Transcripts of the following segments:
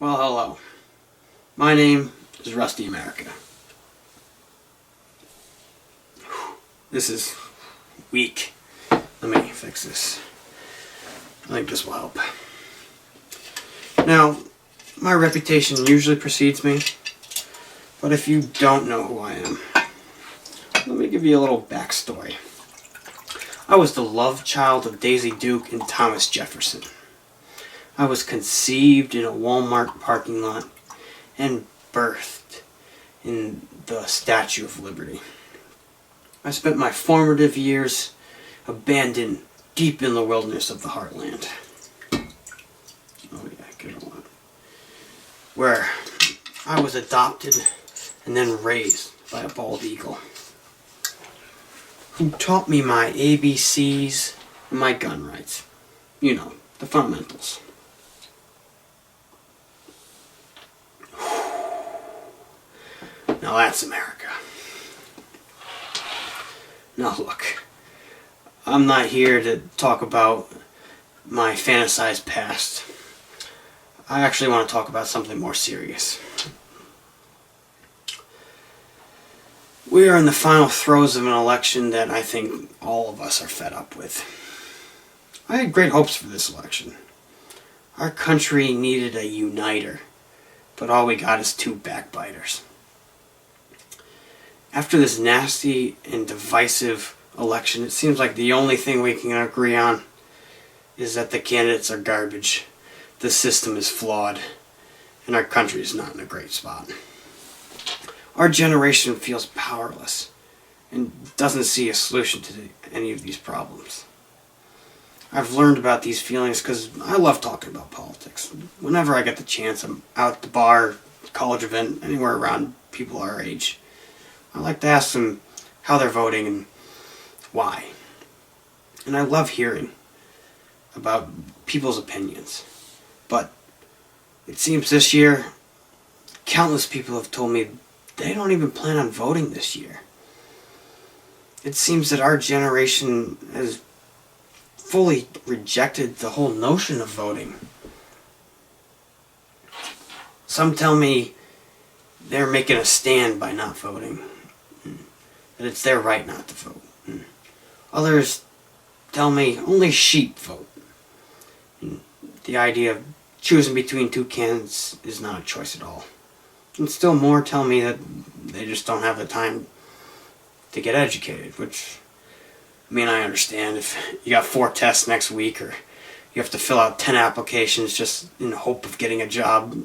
Well, hello. My name is Rusty America. This is weak. Let me fix this. I think this will help. Now, my reputation usually precedes me, but if you don't know who I am, let me give you a little backstory. I was the love child of Daisy Duke and Thomas Jefferson. I was conceived in a Walmart parking lot and birthed in the Statue of Liberty. I spent my formative years abandoned deep in the wilderness of the heartland. Oh yeah, good one. Where I was adopted and then raised by a bald eagle who taught me my ABCs and my gun rights. You know, the fundamentals. Now that's America. Now look, I'm not here to talk about my fantasized past. I actually want to talk about something more serious. We are in the final throes of an election that I think all of us are fed up with. I had great hopes for this election. Our country needed a uniter, but all we got is two backbiters. After this nasty and divisive election, it seems like the only thing we can agree on is that the candidates are garbage, the system is flawed, and our country is not in a great spot. Our generation feels powerless and doesn't see a solution to any of these problems. I've learned about these feelings because I love talking about politics. Whenever I get the chance, I'm out at the bar, college event, anywhere around people our age. I like to ask them how they're voting and why. And I love hearing about people's opinions. But it seems this year, countless people have told me they don't even plan on voting this year. It seems that our generation has fully rejected the whole notion of voting. Some tell me they're making a stand by not voting. That it's their right not to vote. Others tell me only sheep vote. The idea of choosing between two candidates is not a choice at all. And still more tell me that they just don't have the time to get educated, which, I mean, I understand. If you got 4 tests next week, or you have to fill out 10 applications just in the hope of getting a job,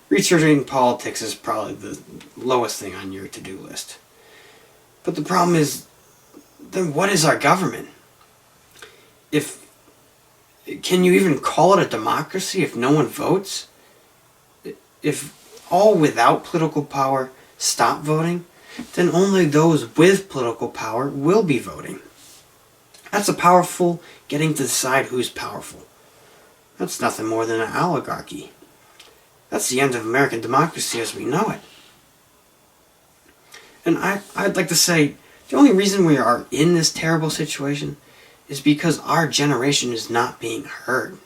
researching politics is probably the lowest thing on your to-do list. But the problem is, then what is our government? Can you even call it a democracy if no one votes? If all without political power stop voting, then only those with political power will be voting. That's the powerful getting to decide who's powerful. That's nothing more than an oligarchy. That's the end of American democracy as we know it. And I'd like to say, the only reason we are in this terrible situation is because our generation is not being heard.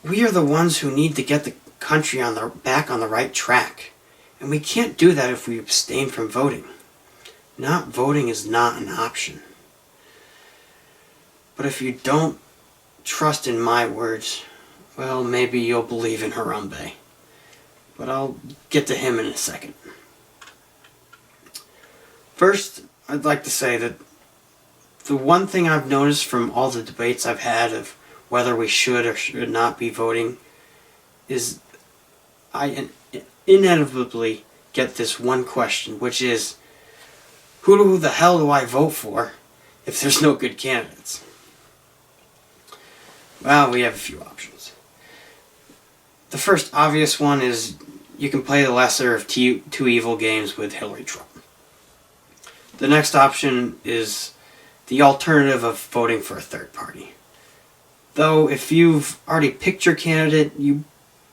We are the ones who need to get the country back on the right track. And we can't do that if we abstain from voting. Not voting is not an option. But if you don't trust in my words, well, maybe you'll believe in Harambe. But I'll get to him in a second. First, I'd like to say that the one thing I've noticed from all the debates I've had of whether we should or should not be voting is I inevitably get this one question, which is, who the hell do I vote for if there's no good candidates? Well, we have a few options. The first obvious one is you can play the lesser of two evil games with Hillary Trump. The next option is the alternative of voting for a third party. Though if you've already picked your candidate, you're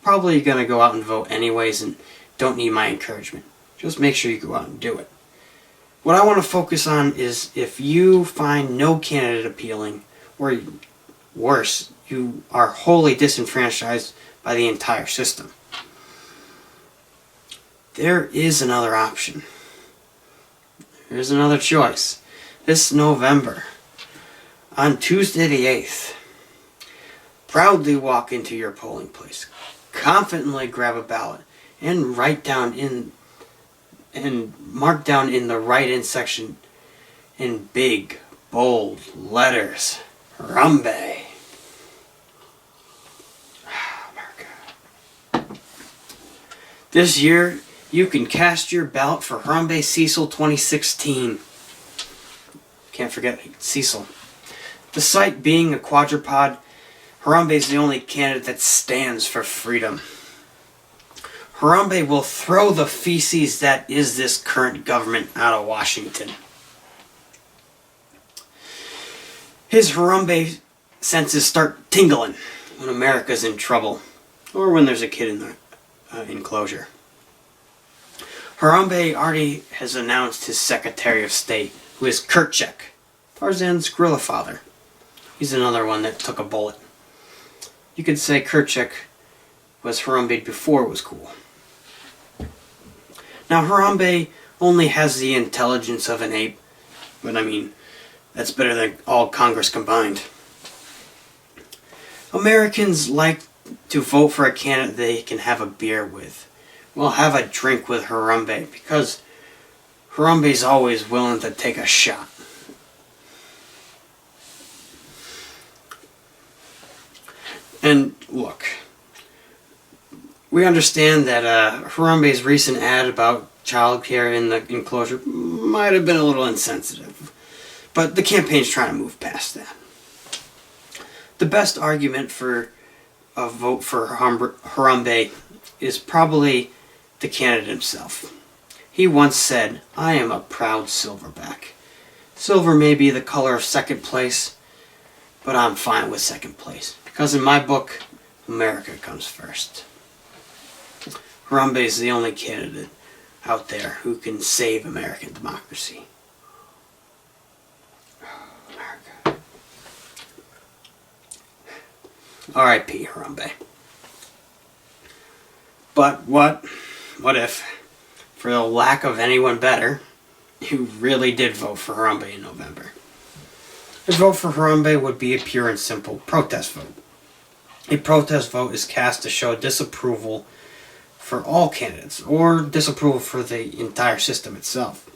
probably going to go out and vote anyways and don't need my encouragement. Just make sure you go out and do it. What I want to focus on is if you find no candidate appealing, or worse, you are wholly disenfranchised by the entire system. There is another option. There's another choice. This November, on Tuesday the 8th, proudly walk into your polling place, confidently grab a ballot, and mark down in the write-in section in big, bold letters, Harambe. America. This year, you can cast your ballot for Harambe Cecil 2016. Can't forget Cecil. Despite being a quadruped, Harambe is the only candidate that stands for freedom. Harambe will throw the feces that is this current government out of Washington. His Harambe senses start tingling when America's in trouble, or when there's a kid in the enclosure. Harambe already has announced his Secretary of State, who is Kerchak, Tarzan's gorilla father. He's another one that took a bullet. You could say Kerchak was Harambe before it was cool. Now Harambe only has the intelligence of an ape, but I mean, that's better than all Congress combined. Americans like to vote for a candidate they can have a beer with. Well, have a drink with Harambe, because Harambe's always willing to take a shot. And look, we understand that Harambe's recent ad about childcare in the enclosure might have been a little insensitive, but the campaign's trying to move past that. The best argument for a vote for Harambe is probably the candidate himself. He once said, "I am a proud silverback. Silver may be the color of second place, but I'm fine with second place. Because in my book, America comes first." Harambe is the only candidate out there who can save American democracy. America. R.I.P. Harambe. But what if, for the lack of anyone better, you really did vote for Harambe in November? A vote for Harambe would be a pure and simple protest vote. A protest vote is cast to show disapproval for all candidates, or disapproval for the entire system itself.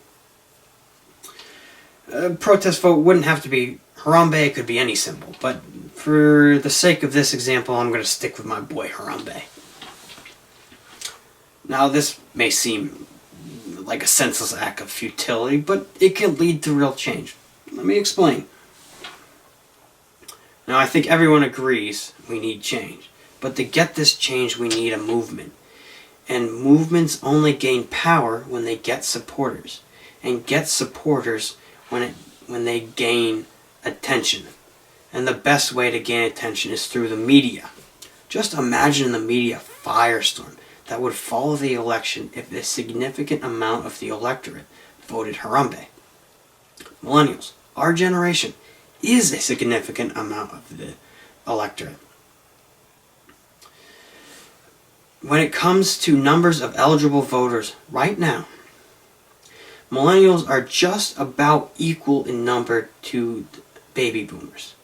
A protest vote wouldn't have to be Harambe, it could be any symbol, but for the sake of this example, I'm going to stick with my boy Harambe. Now, this may seem like a senseless act of futility, but it can lead to real change. Let me explain. Now, I think everyone agrees we need change. But to get this change, we need a movement. And movements only gain power when they get supporters. And get supporters when they gain attention. And the best way to gain attention is through the media. Just imagine the media firestorm that would follow the election if a significant amount of the electorate voted Harambe. Millennials, our generation, is a significant amount of the electorate. When it comes to numbers of eligible voters right now, millennials are just about equal in number to baby boomers,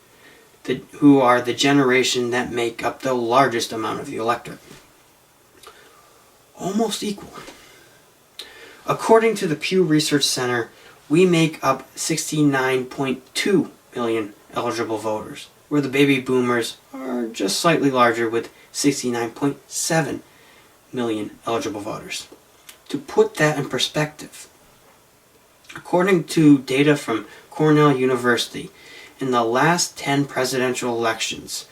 who are the generation that make up the largest amount of the electorate. Almost equal. According to the Pew Research Center, we make up 69.2 million eligible voters, where the baby boomers are just slightly larger with 69.7 million eligible voters. To put that in perspective, according to data from Cornell University, in the last 10 presidential elections,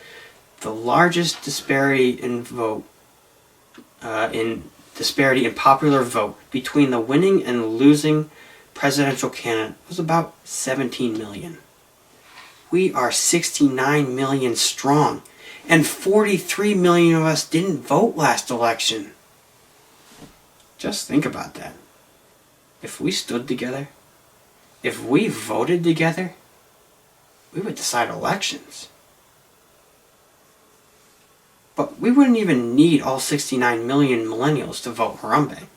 the largest disparity in popular vote between the winning and losing presidential candidate was about 17 million. We are 69 million strong, and 43 million of us didn't vote last election. Just think about that. If we stood together, if we voted together, we would decide elections. But we wouldn't even need all 69 million millennials to vote Harambe.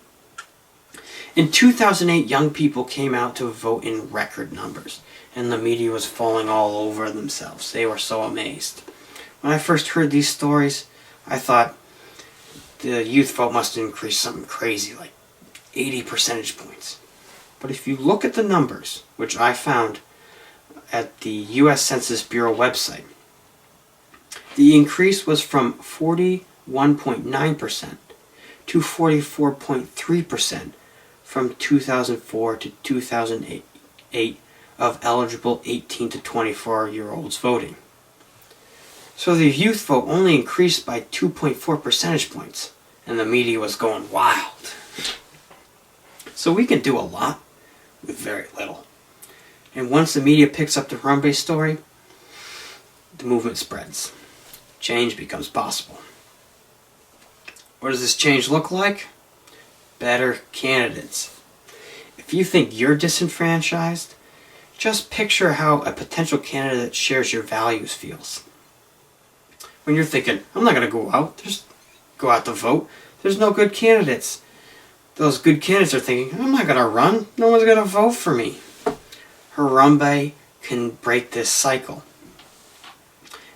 In 2008, young people came out to vote in record numbers, and the media was falling all over themselves. They were so amazed. When I first heard these stories, I thought the youth vote must have increased something crazy, like 80 percentage points. But if you look at the numbers, which I found at the U.S. Census Bureau website, the increase was from 41.9% to 44.3% from 2004 to 2008 of eligible 18 to 24-year-olds voting. So the youth vote only increased by 2.4 percentage points, and the media was going wild. So we can do a lot with very little. And once the media picks up the Harambe story, the movement spreads. Change becomes possible. What does this change look like? Better candidates. If you think you're disenfranchised, just picture how a potential candidate that shares your values feels. When you're thinking, I'm not going to go out to vote. There's no good candidates. Those good candidates are thinking, I'm not going to run. No one's going to vote for me. Harambe can break this cycle.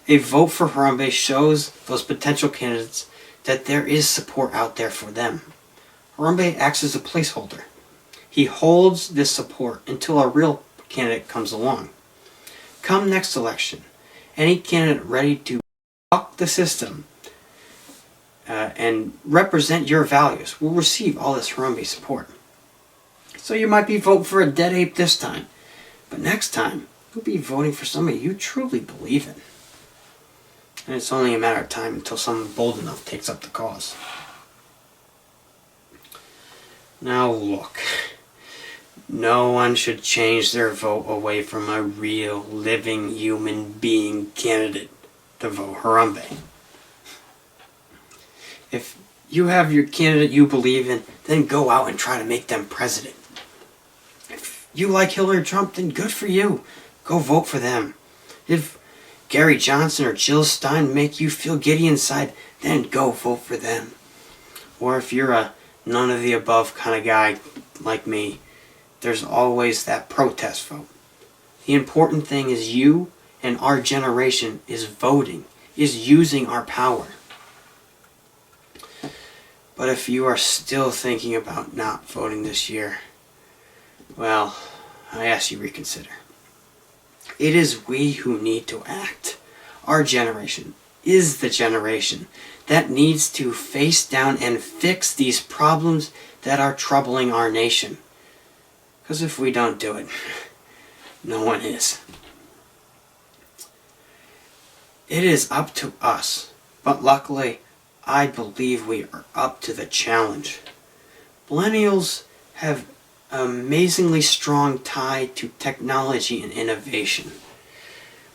A vote for Harambe shows those potential candidates that there is support out there for them. Harambe acts as a placeholder. He holds this support until a real candidate comes along. Come next election, any candidate ready to buck the system and represent your values will receive all this Harambe support. So you might be voting for a dead ape this time, but next time you'll be voting for somebody you truly believe in. And it's only a matter of time until someone bold enough takes up the cause. Now look, no one should change their vote away from a real, living, human being candidate to vote Harambe. If you have your candidate you believe in, then go out and try to make them president. If you like Hillary Trump, then good for you. Go vote for them. If Gary Johnson or Jill Stein make you feel giddy inside, then go vote for them. Or if you're a none of the above kind of guy like me, there's always that protest vote. The important thing is you and our generation is voting, is using our power. But if you are still thinking about not voting this year, well, I ask you reconsider. It is we who need to act. Our generation is the generation that needs to face down and fix these problems that are troubling our nation. Because if we don't do it, no one is. It is up to us, but luckily, I believe we are up to the challenge. Millennials have an amazingly strong tie to technology and innovation.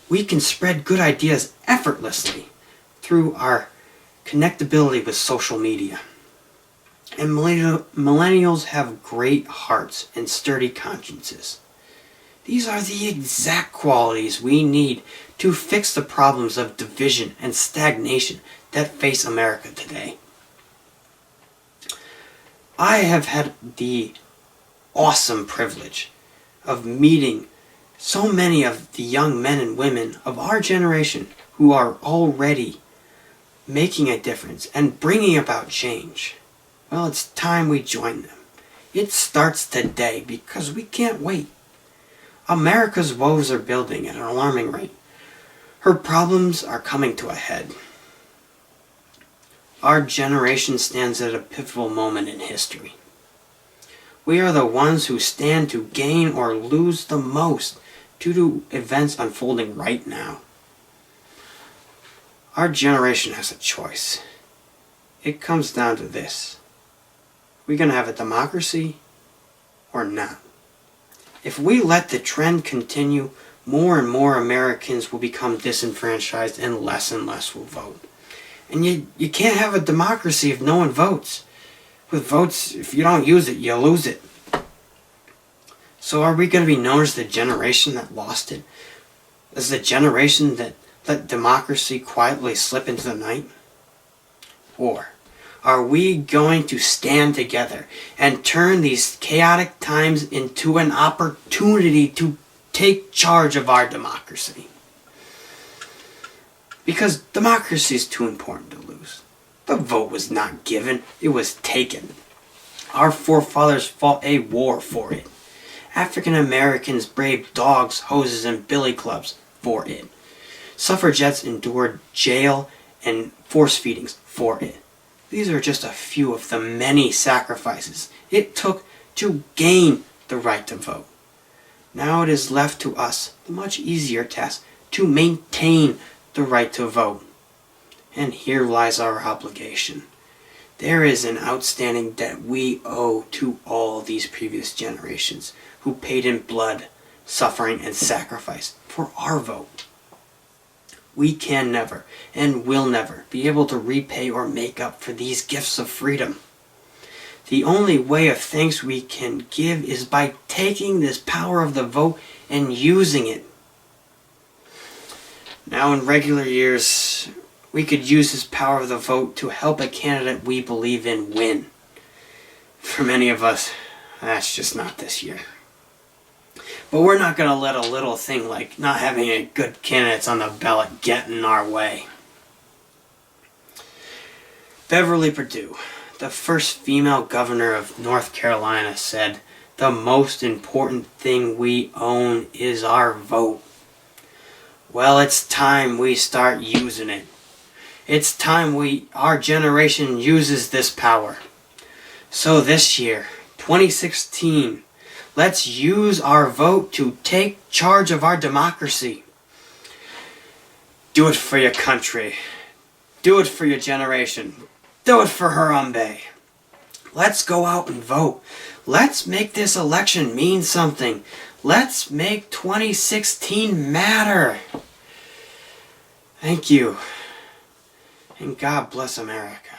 We can spread good ideas effortlessly through our connectability with social media. And millennials have great hearts and sturdy consciences. These are the exact qualities we need to fix the problems of division and stagnation that face America today. I have had the awesome privilege of meeting so many of the young men and women of our generation who are already making a difference and bringing about change. Well, it's time we join them. It starts today because we can't wait. America's woes are building at an alarming rate. Her problems are coming to a head. Our generation stands at a pivotal moment in history. We are the ones who stand to gain or lose the most due to events unfolding right now. Our generation has a choice. It comes down to this. We're going to have a democracy or not. If we let the trend continue, more and more Americans will become disenfranchised and less will vote. And you can't have a democracy if no one votes. With votes, if you don't use it, you lose it. So are we going to be known as the generation that lost it? As the generation that let democracy quietly slip into the night? war? Are we going to stand together and turn these chaotic times into an opportunity to take charge of our democracy? Because democracy is too important to lose. The vote was not given, it was taken. Our forefathers fought a war for it. African Americans braved dogs, hoses, and billy clubs for it. Suffragettes endured jail and force feedings for it. These are just a few of the many sacrifices it took to gain the right to vote. Now it is left to us the much easier task to maintain the right to vote. And here lies our obligation. There is an outstanding debt we owe to all these previous generations who paid in blood, suffering, and sacrifice for our vote. We can never and will never be able to repay or make up for these gifts of freedom. The only way of thanks we can give is by taking this power of the vote and using it. Now, in regular years, we could use this power of the vote to help a candidate we believe in win. For many of us, that's just not this year. But we're not going to let a little thing like not having any good candidates on the ballot get in our way. Beverly Perdue, the first female governor of North Carolina, said, "The most important thing we own is our vote." Well, it's time we start using it. It's time our generation uses this power. So this year, 2016, let's use our vote to take charge of our democracy. Do it for your country. Do it for your generation. Do it for Harambe. Let's go out and vote. Let's make this election mean something. Let's make 2016 matter. Thank you. And God bless America.